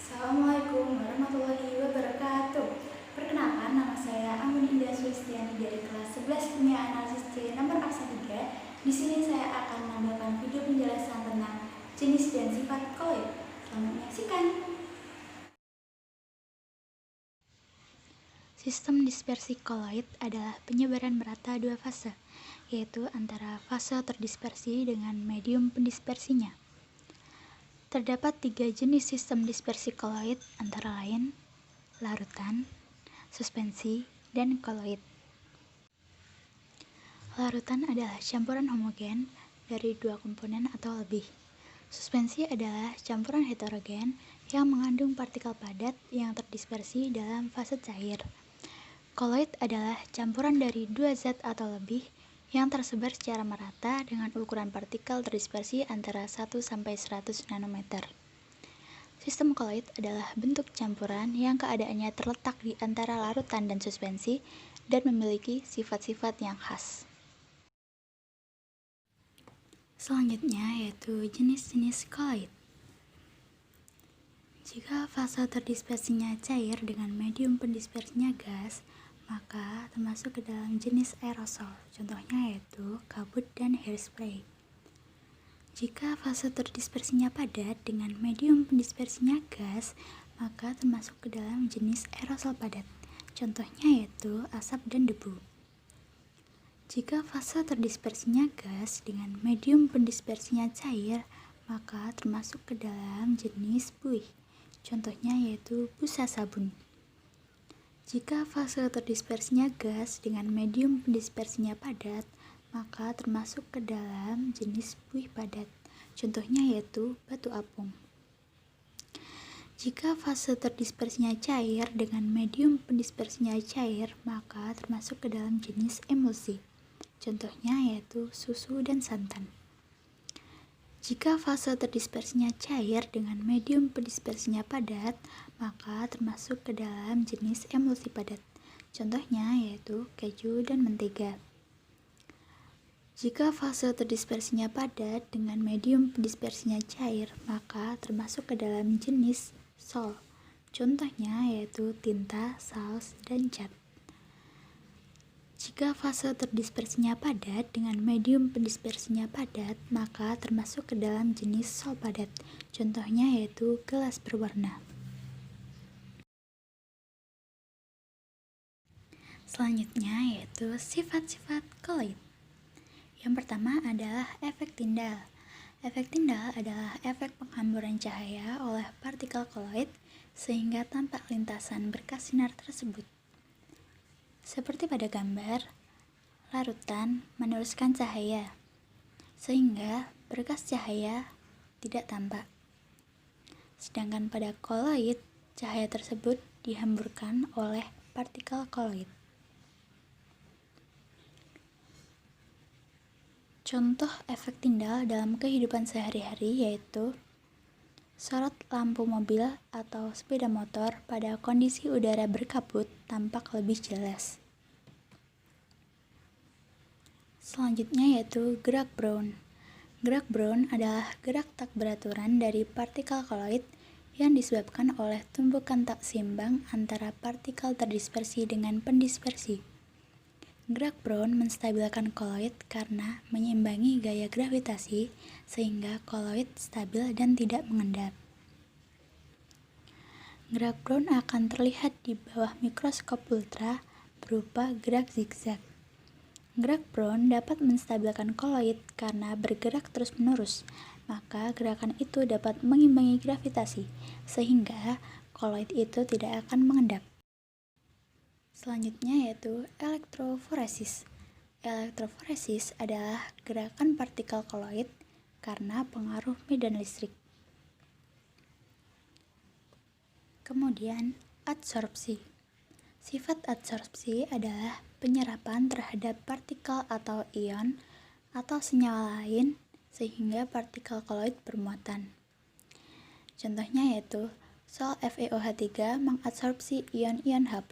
Assalamualaikum warahmatullahi wabarakatuh. Perkenalkan, nama saya Anggun Indah Sulistiani dari kelas 11 Kimia Analisis C nomor absen 3. Di sini saya akan menampilkan video penjelasan tentang jenis dan sifat koloid. Selamat menyaksikan. Sistem dispersi koloid adalah penyebaran merata dua fase, yaitu antara fase terdispersi dengan medium pendispersinya. Terdapat 3 jenis sistem dispersi koloid, antara lain larutan, suspensi, dan koloid. Larutan adalah campuran homogen dari 2 komponen atau lebih. Suspensi adalah campuran heterogen yang mengandung partikel padat yang terdispersi dalam fase cair. Koloid adalah campuran dari 2 zat atau lebih yang tersebar secara merata dengan ukuran partikel terdispersi antara 1–100 nanometer. Sistem koloid adalah bentuk campuran yang keadaannya terletak di antara larutan dan suspensi dan memiliki sifat-sifat yang khas. Selanjutnya yaitu jenis-jenis koloid. Jika fase terdispersinya cair dengan medium pendispersinya gas, maka termasuk ke dalam jenis aerosol, contohnya yaitu kabut dan hairspray. Jika fase terdispersinya padat dengan medium pendispersinya gas, maka termasuk ke dalam jenis aerosol padat, contohnya yaitu asap dan debu. Jika fase terdispersinya gas dengan medium pendispersinya cair, maka termasuk ke dalam jenis buih, contohnya yaitu busa sabun. Jika fase terdispersinya gas dengan medium pendispersinya padat, maka termasuk ke dalam jenis buih padat, contohnya yaitu batu apung. Jika fase terdispersinya cair dengan medium pendispersinya cair, maka termasuk ke dalam jenis emulsi, contohnya yaitu susu dan santan. Jika fase terdispersinya cair dengan medium pendispersinya padat, maka termasuk ke dalam jenis emulsi padat, contohnya yaitu keju dan mentega. Jika fase terdispersinya padat dengan medium pendispersinya cair, maka termasuk ke dalam jenis sol, contohnya yaitu tinta, saus, dan cat. Jika fase terdispersinya padat dengan medium pendispersinya padat, maka termasuk ke dalam jenis sol padat, contohnya yaitu gelas berwarna. Selanjutnya yaitu sifat-sifat koloid. Yang pertama adalah efek Tyndall. Efek Tyndall adalah efek penghamburan cahaya oleh partikel koloid sehingga tampak lintasan berkas sinar tersebut. Seperti pada gambar, larutan meneruskan cahaya, sehingga berkas cahaya tidak tampak. Sedangkan pada koloid, cahaya tersebut dihamburkan oleh partikel koloid. Contoh efek Tyndall dalam kehidupan sehari-hari yaitu sorot lampu mobil atau sepeda motor pada kondisi udara berkabut tampak lebih jelas. Selanjutnya yaitu gerak Brown. Gerak Brown adalah gerak tak beraturan dari partikel koloid yang disebabkan oleh tumbukan tak seimbang antara partikel terdispersi dengan pendispersi. Gerak Brown menstabilkan koloid karena menyeimbangi gaya gravitasi sehingga koloid stabil dan tidak mengendap. Gerak Brown akan terlihat di bawah mikroskop ultra berupa gerak zigzag. Gerak Brown dapat menstabilkan koloid karena bergerak terus-menerus, maka gerakan itu dapat mengimbangi gravitasi sehingga koloid itu tidak akan mengendap. Selanjutnya yaitu elektroforesis. Elektroforesis adalah gerakan partikel koloid karena pengaruh medan listrik. Kemudian, adsorpsi. Sifat adsorpsi adalah penyerapan terhadap partikel atau ion atau senyawa lain sehingga partikel koloid bermuatan. Contohnya yaitu sol FeOH3 mengadsorpsi ion-ion H+,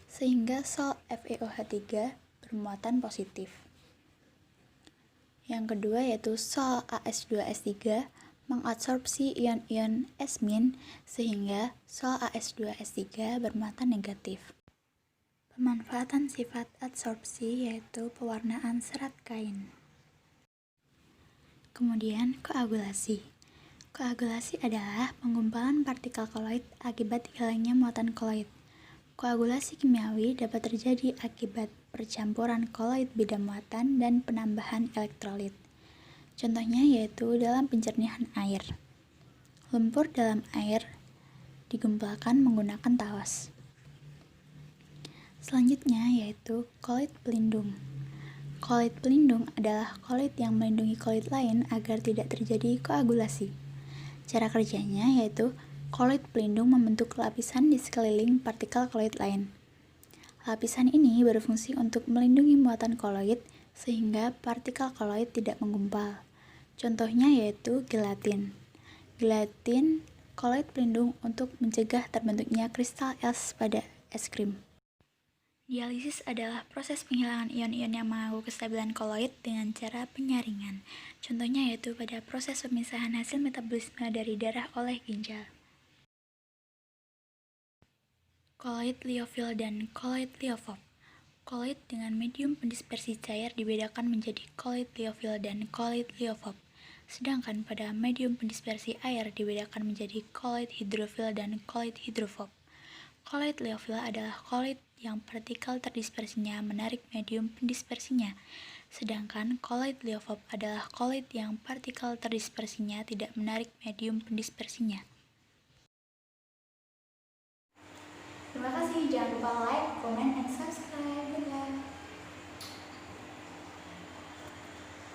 sehingga sol FeOH3 bermuatan positif. Yang kedua yaitu sol AS2S3 mengadsorpsi ion-ion S- sehingga sol AS2-S3 bermuatan negatif. Pemanfaatan sifat adsorpsi yaitu pewarnaan serat kain. Kemudian koagulasi. Koagulasi adalah penggumpalan partikel koloid akibat hilangnya muatan koloid. Koagulasi kimiawi dapat terjadi akibat percampuran koloid beda muatan dan penambahan elektrolit. Contohnya yaitu dalam pencernihan air. Lumpur dalam air digumpalkan menggunakan tawas. Selanjutnya yaitu koloid pelindung. Koloid pelindung adalah koloid yang melindungi koloid lain agar tidak terjadi koagulasi. Cara kerjanya yaitu koloid pelindung membentuk lapisan di sekeliling partikel koloid lain. Lapisan ini berfungsi untuk melindungi muatan koloid sehingga partikel koloid tidak menggumpal. Contohnya yaitu gelatin. Gelatin koloid pelindung untuk mencegah terbentuknya kristal es pada es krim. Dialisis adalah proses penghilangan ion-ion yang mengganggu kestabilan koloid dengan cara penyaringan. Contohnya yaitu pada proses pemisahan hasil metabolisme dari darah oleh ginjal. Koloid liofil dan koloid liofob. Koloid dengan medium pendispersi cair dibedakan menjadi koloid liofil dan koloid liofob. Sedangkan pada medium pendispersi air dibedakan menjadi koloid hidrofil dan koloid hidrofob. Koloid liofil adalah koloid yang partikel terdispersinya menarik medium pendispersinya, sedangkan koloid liofob adalah koloid yang partikel terdispersinya tidak menarik medium pendispersinya. Terima kasih, jangan lupa like, comment, and subscribe.